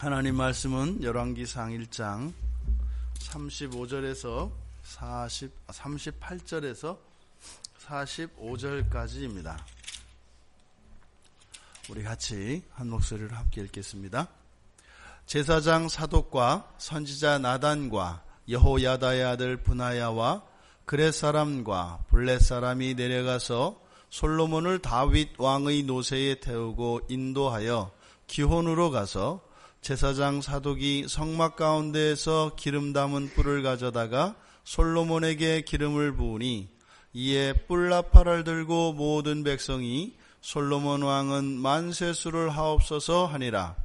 하나님 말씀은 열왕기상 1장 35절에서 38절에서 45절까지입니다. 우리 같이 한 목소리를 함께 읽겠습니다. 제사장 사독과 선지자 나단과 여호야다의 아들 브나야와 그렛 사람과 블렛 사람이 내려가서 솔로몬을 다윗 왕의 노새에 태우고 인도하여 기혼으로 가서 제사장 사독이 성막 가운데에서 기름 담은 뿔을 가져다가 솔로몬에게 기름을 부으니 이에 뿔나팔을 들고 모든 백성이 솔로몬 왕은 만세수를 하옵소서 하니라.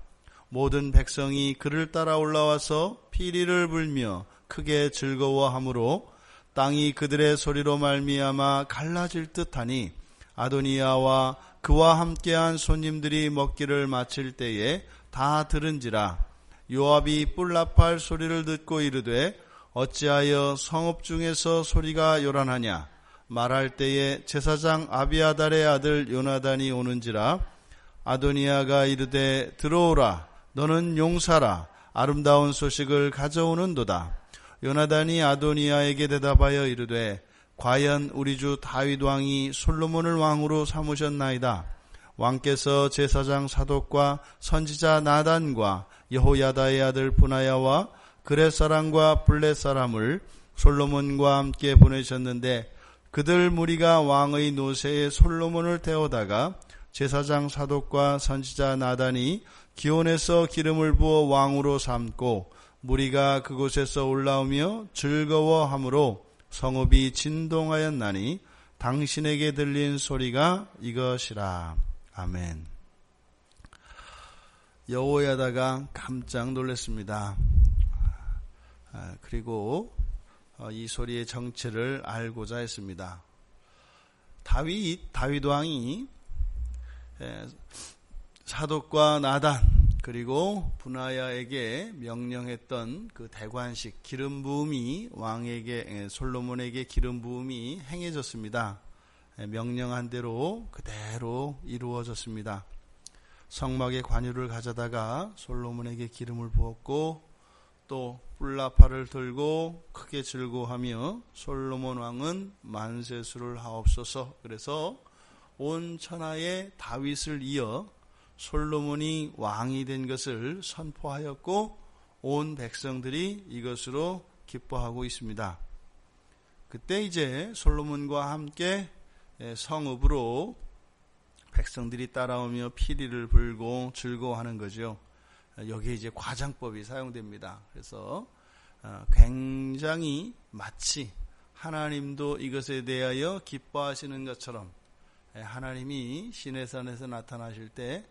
모든 백성이 그를 따라 올라와서 피리를 불며 크게 즐거워하므로 땅이 그들의 소리로 말미암아 갈라질 듯하니 아도니야와 그와 함께한 손님들이 먹기를 마칠 때에 다 들은지라. 요압이 뿔나팔 소리를 듣고 이르되 어찌하여 성읍 중에서 소리가 요란하냐. 말할 때에 제사장 아비아달의 아들 요나단이 오는지라. 아도니야가 이르되 들어오라. 너는 용사라. 아름다운 소식을 가져오는도다. 요나단이 아도니야에게 대답하여 이르되 과연 우리 주 다윗 왕이 솔로몬을 왕으로 삼으셨나이다. 왕께서 제사장 사독과 선지자 나단과 여호야다의 아들 브나야와 그렛 사람과 블렛 사람을 솔로몬과 함께 보내셨는데 그들 무리가 왕의 노새에 솔로몬을 태우다가 제사장 사독과 선지자 나단이 기온에서 기름을 부어 왕으로 삼고 무리가 그곳에서 올라오며 즐거워하므로 성읍이 진동하였나니 당신에게 들린 소리가 이것이라. 아멘. 여호야다가 깜짝 놀랐습니다. 그리고 이 소리의 정체를 알고자 했습니다. 다윗 왕이 사독과 나단 그리고 브나야에게 명령했던 그 대관식 기름 부음이 왕에게 솔로몬에게 기름 부음이 행해졌습니다. 명령한 대로 그대로 이루어졌습니다. 성막에 관유를 가져다가 솔로몬에게 기름을 부었고 또 뿔나팔을 들고 크게 즐거워하며 솔로몬 왕은 만세수를 하옵소서. 그래서 온 천하에 다윗을 이어 솔로몬이 왕이 된 것을 선포하였고 온 백성들이 이것으로 기뻐하고 있습니다. 그때 이제 솔로몬과 함께 성읍으로 백성들이 따라오며 피리를 불고 즐거워하는 거죠. 여기에 이제 과장법이 사용됩니다. 그래서 굉장히 마치 하나님도 이것에 대하여 기뻐하시는 것처럼 하나님이 시내산에서 나타나실 때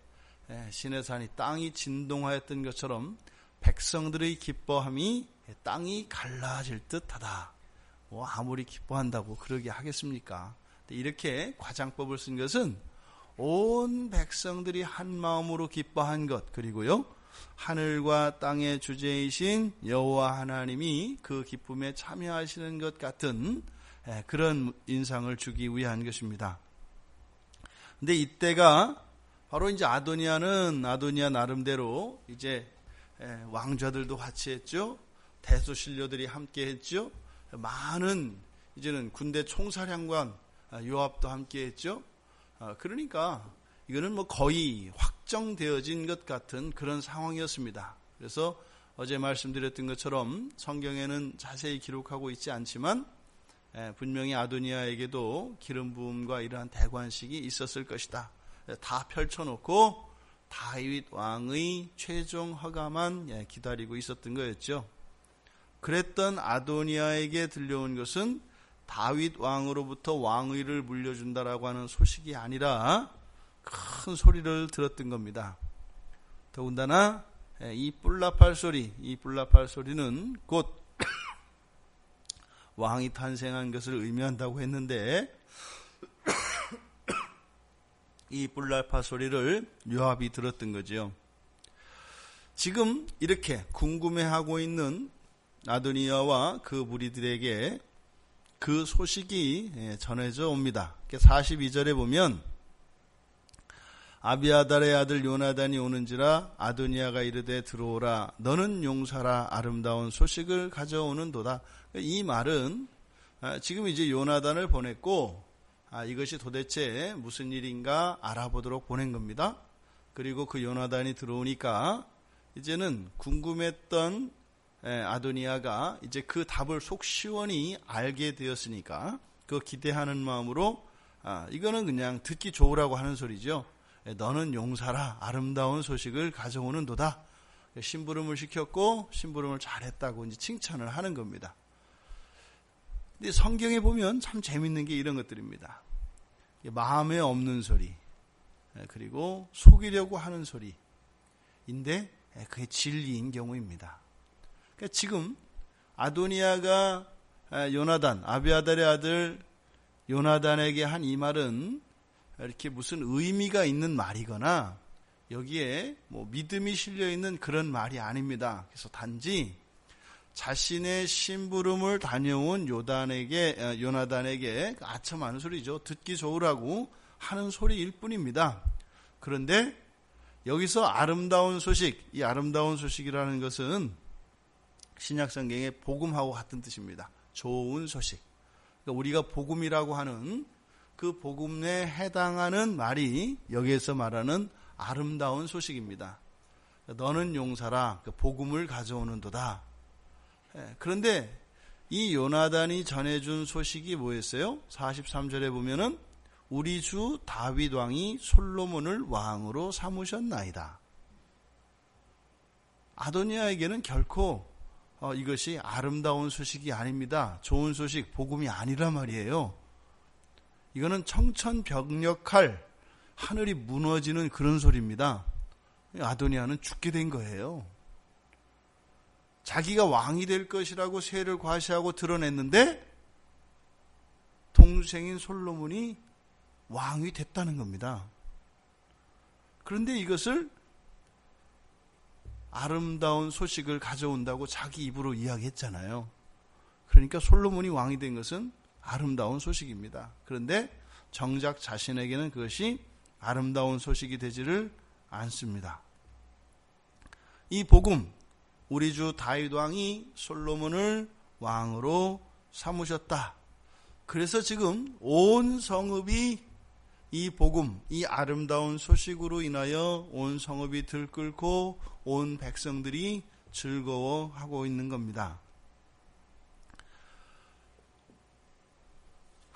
시내산이 땅이 진동하였던 것처럼 백성들의 기뻐함이 땅이 갈라질 듯하다. 아무리 기뻐한다고 그러게 하겠습니까? 이렇게 과장법을 쓴 것은 온 백성들이 한 마음으로 기뻐한 것, 그리고요 하늘과 땅의 주제이신 여호와 하나님이 그 기쁨에 참여하시는 것 같은 그런 인상을 주기 위한 것입니다. 근데 이때가 바로 이제 아도니아 나름대로 이제 왕자들도 같이 했죠. 대소신료들이 함께 했죠. 많은 이제는 군대 총사령관 요압도 함께 했죠. 그러니까 이거는 뭐 거의 확정되어진 것 같은 그런 상황이었습니다. 그래서 어제 말씀드렸던 것처럼 성경에는 자세히 기록하고 있지 않지만 분명히 아도니아에게도 기름 부음과 이러한 대관식이 있었을 것이다. 다 펼쳐놓고 다윗 왕의 최종 허가만 기다리고 있었던 거였죠. 그랬던 아도니아에게 들려온 것은 다윗 왕으로부터 왕위를 물려준다라고 하는 소식이 아니라 큰 소리를 들었던 겁니다. 더군다나 이 뿔나팔 소리는 곧 왕이 탄생한 것을 의미한다고 했는데 이 뿔나팔 소리를 요압이 들었던 거죠. 지금 이렇게 궁금해하고 있는 아도니아와 그 무리들에게 그 소식이 전해져 옵니다. 42절에 보면 아비아달의 아들 요나단이 오는지라 아도니아가 이르되 들어오라 너는 용사라 아름다운 소식을 가져오는도다. 이 말은 지금 이제 요나단을 보냈고 이것이 도대체 무슨 일인가 알아보도록 보낸 겁니다. 그리고 그 요나단이 들어오니까 이제는 궁금했던 아도니아가 이제 그 답을 속 시원히 알게 되었으니까 그 기대하는 마음으로 이거는 그냥 듣기 좋으라고 하는 소리죠. 너는 용사라 아름다운 소식을 가져오는도다. 심부름을 시켰고 심부름을 잘했다고 이제 칭찬을 하는 겁니다. 근데 성경에 보면 참 재밌는 게 이런 것들입니다. 마음에 없는 소리, 그리고 속이려고 하는 소리인데 그게 진리인 경우입니다. 그러니까 지금 아도니아가 요나단, 아비아달의 아들 요나단에게 한 이 말은 이렇게 무슨 의미가 있는 말이거나 여기에 뭐 믿음이 실려 있는 그런 말이 아닙니다. 그래서 단지 자신의 심부름을 다녀온 요나단에게 아첨하는 소리죠. 듣기 좋으라고 하는 소리일 뿐입니다. 그런데 여기서 아름다운 소식, 이 아름다운 소식이라는 것은 신약성경의 복음하고 같은 뜻입니다. 좋은 소식. 그러니까 우리가 복음이라고 하는 그 복음에 해당하는 말이 여기에서 말하는 아름다운 소식입니다. 너는 용사라 복음을 가져오는도다. 그런데 이 요나단이 전해준 소식이 뭐였어요? 43절에 보면은 우리 주 다윗 왕이 솔로몬을 왕으로 삼으셨나이다. 아도니아에게는 결코 이것이 아름다운 소식이 아닙니다. 좋은 소식, 복음이 아니라 말이에요. 이거는 청천벽력할 하늘이 무너지는 그런 소리입니다. 아도니아는 죽게 된 거예요. 자기가 왕이 될 것이라고 세를 과시하고 드러냈는데 동생인 솔로몬이 왕이 됐다는 겁니다. 그런데 이것을 아름다운 소식을 가져온다고 자기 입으로 이야기했잖아요. 그러니까 솔로몬이 왕이 된 것은 아름다운 소식입니다. 그런데 정작 자신에게는 그것이 아름다운 소식이 되지를 않습니다. 이 복음, 우리 주 다윗 왕이 솔로몬을 왕으로 삼으셨다. 그래서 지금 온 성읍이 이 복음, 이 아름다운 소식으로 인하여 온 성읍이 들끓고 온 백성들이 즐거워하고 있는 겁니다.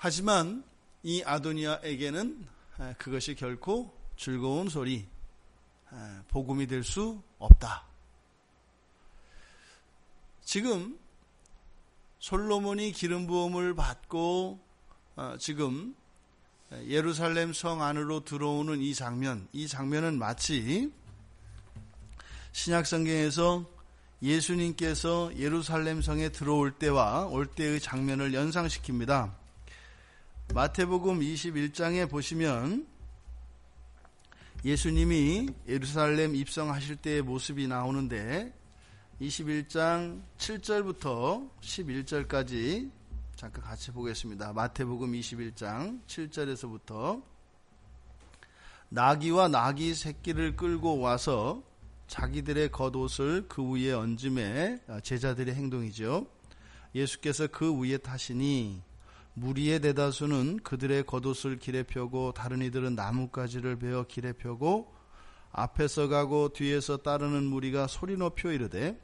하지만 이 아도니아에게는 그것이 결코 즐거운 소리, 복음이 될 수 없다. 지금 솔로몬이 기름 부음을 받고 지금 예루살렘 성 안으로 들어오는 이 장면은 마치 신약성경에서 예수님께서 예루살렘 성에 들어올 때와 올 때의 장면을 연상시킵니다. 마태복음 21장에 보시면 예수님이 예루살렘 입성하실 때의 모습이 나오는데 21장 7절부터 11절까지 잠깐 같이 보겠습니다. 마태복음 21장 7절에서부터 나귀와 나귀 새끼를 끌고 와서 자기들의 겉옷을 그 위에 얹음에 제자들의 행동이죠. 예수께서 그 위에 타시니 무리의 대다수는 그들의 겉옷을 길에 펴고 다른 이들은 나뭇가지를 베어 길에 펴고 앞에서 가고 뒤에서 따르는 무리가 소리 높여 이르되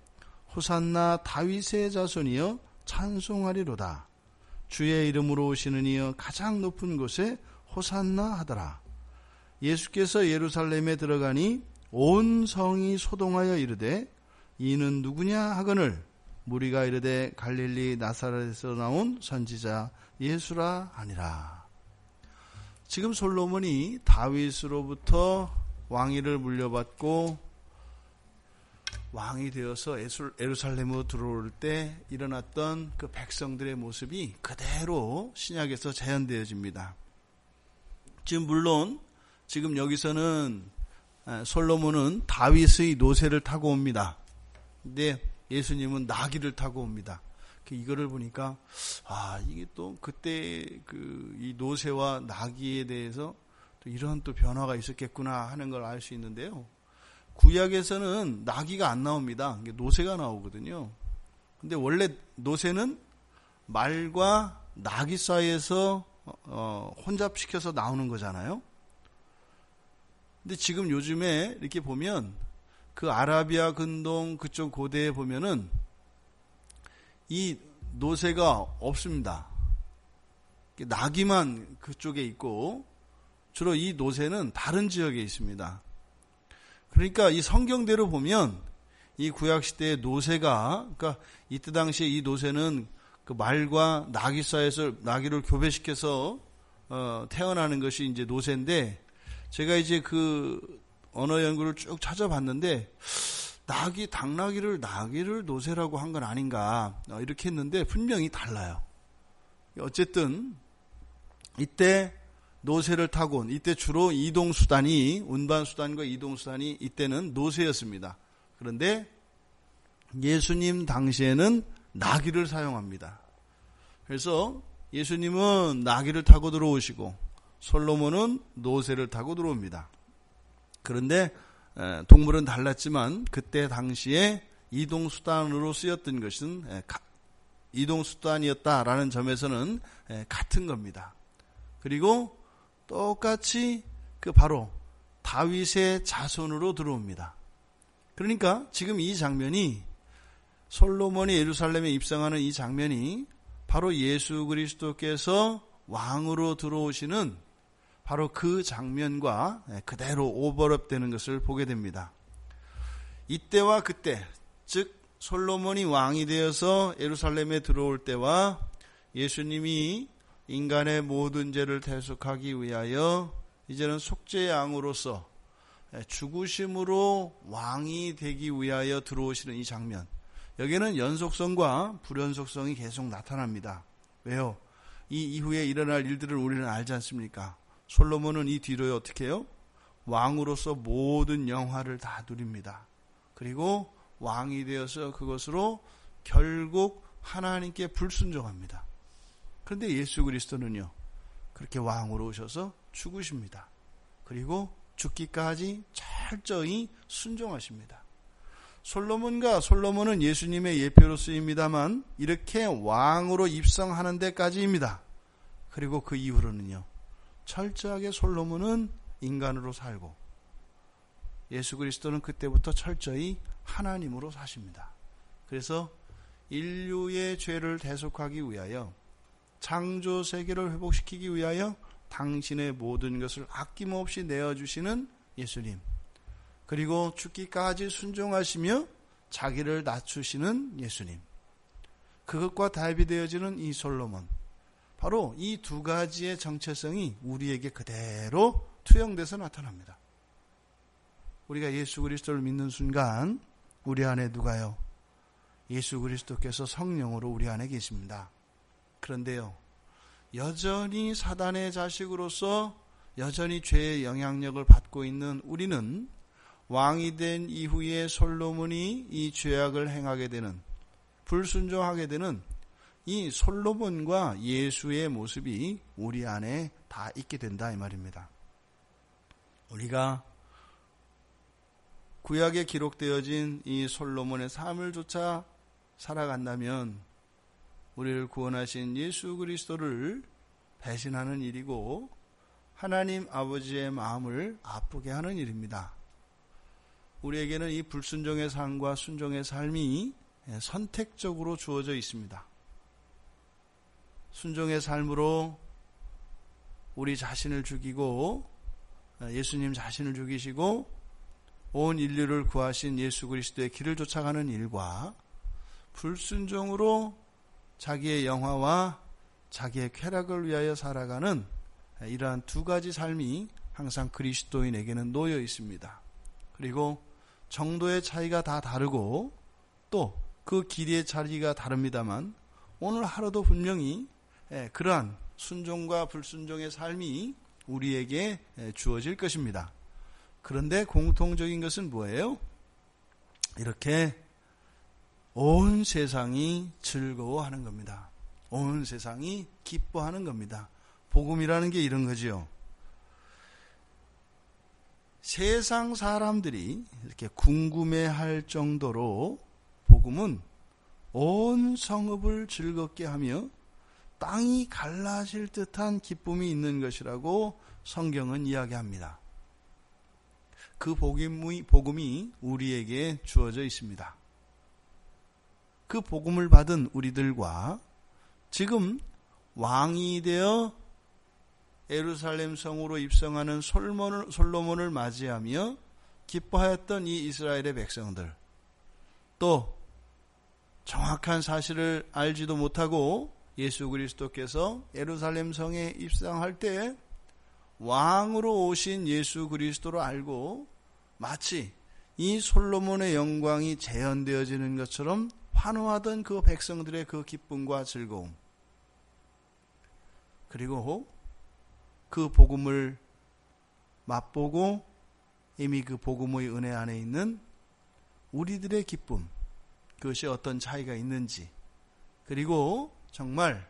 호산나 다윗의 자손이여 찬송하리로다. 주의 이름으로 오시는 이여 가장 높은 곳에 호산나 하더라. 예수께서 예루살렘에 들어가니 온 성이 소동하여 이르되 이는 누구냐 하거늘 무리가 이르되 갈릴리 나사렛에서 나온 선지자 예수라 하니라. 지금 솔로몬이 다윗으로부터 왕위를 물려받고 왕이 되어서 예루살렘으로 들어올 때 일어났던 그 백성들의 모습이 그대로 신약에서 재현되어집니다. 지금 물론 지금 여기서는 솔로몬은 다윗의 노새를 타고 옵니다. 근데 예수님은 나귀를 타고 옵니다. 이거를 보니까 이게 또 그때 이 노새와 나귀에 대해서 또 이런 또 변화가 있었겠구나 하는 걸 알 수 있는데요. 구약에서는 나귀가 안 나옵니다. 노새가 나오거든요. 근데 원래 노새는 말과 나귀 사이에서 혼잡시켜서 나오는 거잖아요. 근데 지금 요즘에 이렇게 보면 그 아라비아 근동 그쪽 고대에 보면은 이 노새가 없습니다. 나귀만 그쪽에 있고 주로 이 노새는 다른 지역에 있습니다. 그러니까 이 성경대로 보면 이 구약시대의 노새가, 그러니까 이때 당시에 이 노새는 그 말과 나귀 사이에서 나귀를 교배시켜서 태어나는 것이 이제 노새인데, 제가 이제 그 언어 연구를 쭉 찾아봤는데 당나귀를 노새라고 한 건 아닌가 이렇게 했는데 분명히 달라요. 어쨌든 이때 노새를 타고 온, 이때 주로 이동수단이, 운반수단과 이동수단이 이때는 노새였습니다. 그런데 예수님 당시에는 나귀를 사용합니다. 그래서 예수님은 나귀를 타고 들어오시고 솔로몬은 노새를 타고 들어옵니다. 그런데 동물은 달랐지만 그때 당시에 이동수단으로 쓰였던 것은 이동수단이었다라는 점에서는 같은 겁니다. 그리고 똑같이 바로 다윗의 자손으로 들어옵니다. 그러니까 지금 이 장면이, 솔로몬이 예루살렘에 입성하는 이 장면이 바로 예수 그리스도께서 왕으로 들어오시는 바로 그 장면과 그대로 오버랩되는 것을 보게 됩니다. 이때와 그때, 즉 솔로몬이 왕이 되어서 예루살렘에 들어올 때와 예수님이 인간의 모든 죄를 대속하기 위하여 이제는 속죄의 양으로서 죽으심으로 왕이 되기 위하여 들어오시는 이 장면, 여기에는 연속성과 불연속성이 계속 나타납니다. 왜요? 이 이후에 일어날 일들을 우리는 알지 않습니까? 솔로몬은 이 뒤로에 어떻게 해요? 왕으로서 모든 영화를 다 누립니다. 그리고 왕이 되어서 그것으로 결국 하나님께 불순종합니다. 그런데 예수 그리스도는요, 그렇게 왕으로 오셔서 죽으십니다. 그리고 죽기까지 철저히 순종하십니다. 솔로몬은 예수님의 예표로 쓰입니다만 이렇게 왕으로 입성하는 데까지입니다. 그리고 그 이후로는요, 철저하게 솔로몬은 인간으로 살고 예수 그리스도는 그때부터 철저히 하나님으로 사십니다. 그래서 인류의 죄를 대속하기 위하여, 창조 세계를 회복시키기 위하여 당신의 모든 것을 아낌없이 내어주시는 예수님, 그리고 죽기까지 순종하시며 자기를 낮추시는 예수님, 그것과 대비되어지는 이 솔로몬, 바로 이 두 가지의 정체성이 우리에게 그대로 투영돼서 나타납니다. 우리가 예수 그리스도를 믿는 순간 우리 안에 누가요? 예수 그리스도께서 성령으로 우리 안에 계십니다. 그런데요, 여전히 사단의 자식으로서 여전히 죄의 영향력을 받고 있는 우리는 왕이 된 이후에 솔로몬이 이 죄악을 행하게 되는, 불순종하게 되는 이 솔로몬과 예수의 모습이 우리 안에 다 있게 된다 이 말입니다. 우리가 구약에 기록되어진 이 솔로몬의 삶을 조차 살아간다면 우리를 구원하신 예수 그리스도를 배신하는 일이고 하나님 아버지의 마음을 아프게 하는 일입니다. 우리에게는 이 불순종의 삶과 순종의 삶이 선택적으로 주어져 있습니다. 순종의 삶으로 우리 자신을 죽이고 예수님 자신을 죽이시고 온 인류를 구하신 예수 그리스도의 길을 쫓아가는 일과, 불순종으로 자기의 영화와 자기의 쾌락을 위하여 살아가는 이러한 두 가지 삶이 항상 그리스도인에게는 놓여 있습니다. 그리고 정도의 차이가 다 다르고 또 그 길이의 차이가 다릅니다만 오늘 하루도 분명히 그러한 순종과 불순종의 삶이 우리에게 주어질 것입니다. 그런데 공통적인 것은 뭐예요? 이렇게 온 세상이 즐거워하는 겁니다. 온 세상이 기뻐하는 겁니다. 복음이라는 게 이런 거지요. 세상 사람들이 이렇게 궁금해할 정도로 복음은 온 성읍을 즐겁게 하며 땅이 갈라질 듯한 기쁨이 있는 것이라고 성경은 이야기합니다. 그 복음이 우리에게 주어져 있습니다. 그 복음을 받은 우리들과 지금 왕이 되어 예루살렘 성으로 입성하는 솔로몬을 맞이하며 기뻐하였던 이 이스라엘의 백성들, 또 정확한 사실을 알지도 못하고 예수 그리스도께서 예루살렘 성에 입성할 때 왕으로 오신 예수 그리스도로 알고 마치 이 솔로몬의 영광이 재현되어지는 것처럼 환호하던 그 백성들의 그 기쁨과 즐거움, 그리고 그 복음을 맛보고 이미 그 복음의 은혜 안에 있는 우리들의 기쁨, 그것이 어떤 차이가 있는지, 그리고 정말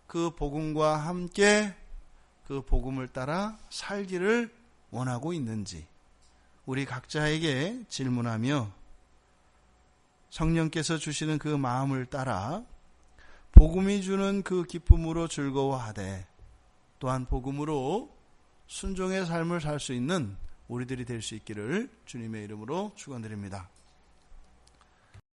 그 복음과 함께 그 복음을 따라 살기를 원하고 있는지 우리 각자에게 질문하며 성령께서 주시는 그 마음을 따라 복음이 주는 그 기쁨으로 즐거워하되 또한 복음으로 순종의 삶을 살 수 있는 우리들이 될 수 있기를 주님의 이름으로 축원드립니다.